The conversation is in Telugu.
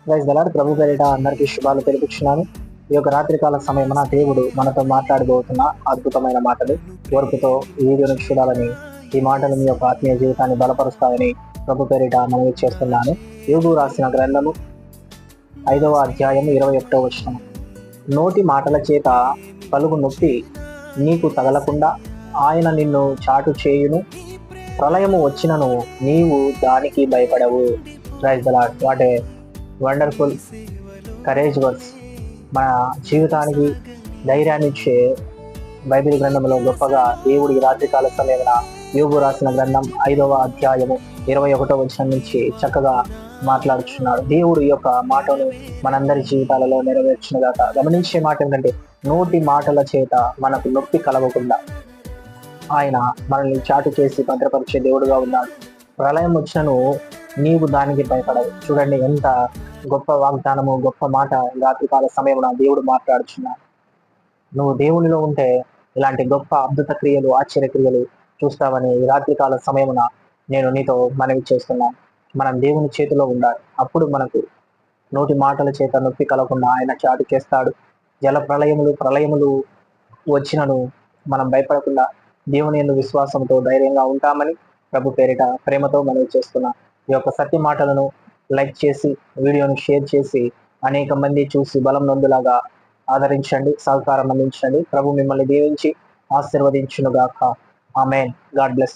Praise the lord. ప్రభు పేరిట అందరికీ శుభాలు తెలుపుచున్నాను. ఈ యొక్క రాత్రికాల సమయమున దేవుడు మనతో మాట్లాడబోతున్న అద్భుతమైన మాటలు ఓర్పుతో ఈ వీడియోను చూడాలని, ఈ మాటలు మీ యొక్క ఆత్మీయ జీవితాన్ని బలపరుస్తాయని ప్రభు పేరిట మనవి చేస్తున్నాను. యోబు రాసిన గ్రంథము 5వ అధ్యాయం 21వ వచనం. నోటి మాటల చేత కలుగు నొప్పి నీకు తగలకుండా ఆయన నిన్ను చాటు చేయును. ప్రళయము వచ్చినను నీవు దానికి భయపడవు. Praise the Lord. What a wonderful courage words. మన జీవితానికి ధైర్యాన్ని ఇచ్చే బైబిల్ గ్రంథంలో గొప్పగా దేవుడి రాత్రికాల సమయమున యోబు రాసిన గ్రంథం 5వ అధ్యాయము 21వ వచనం నుంచి చక్కగా మాట్లాడుచున్నాడు. దేవుడు ఈ యొక్క మాటను మనందరి జీవితాలలో నెరవేర్చునుగాక. గమనించే మాట ఏంటంటే, నోటి మాటల చేత మనకు నొప్పి కలగకుండా ఆయన మనల్ని చాటు చేసి భద్రపరిచే దేవుడుగా ఉన్నాడు. ప్రళయం వచ్చినను నీవు దానికి భయపడవు. చూడండి, ఎంత గొప్ప వాగ్దానము, గొప్ప మాట రాత్రికాల సమయమున దేవుడు మాట్లాడుచున్నాడు. నువ్వు దేవునిలో ఉంటే ఇలాంటి గొప్ప అద్భుత క్రియలు, ఆశ్చర్య క్రియలు చూస్తావని ఈ రాత్రికాల సమయమున నేను నీతో మనవి చేస్తున్నాను. మనం దేవుని చేతిలో ఉండాలి. అప్పుడు మనకు నోటి మాటల చేత నొప్పి కలగకుండా ఆయన చాటు చేస్తాడు. జల ప్రళయములు వచ్చినను మనం భయపడకుండా దేవుని యందు విశ్వాసంతో ధైర్యంగా ఉంటామని ప్రభు పేరిట ప్రేమతో మనవి చేస్తున్నాం. ఈ యొక్క సత్య మాటలను లైక్ చేసి, వీడియోను షేర్ చేసి అనేక మంది చూసి బలం నొందులాగా ఆదరించండి, సహకారం అందించండి. ప్రభు మిమ్మల్ని దీవించి ఆశీర్వదించునుగాక. ఆమేన్. God bless you.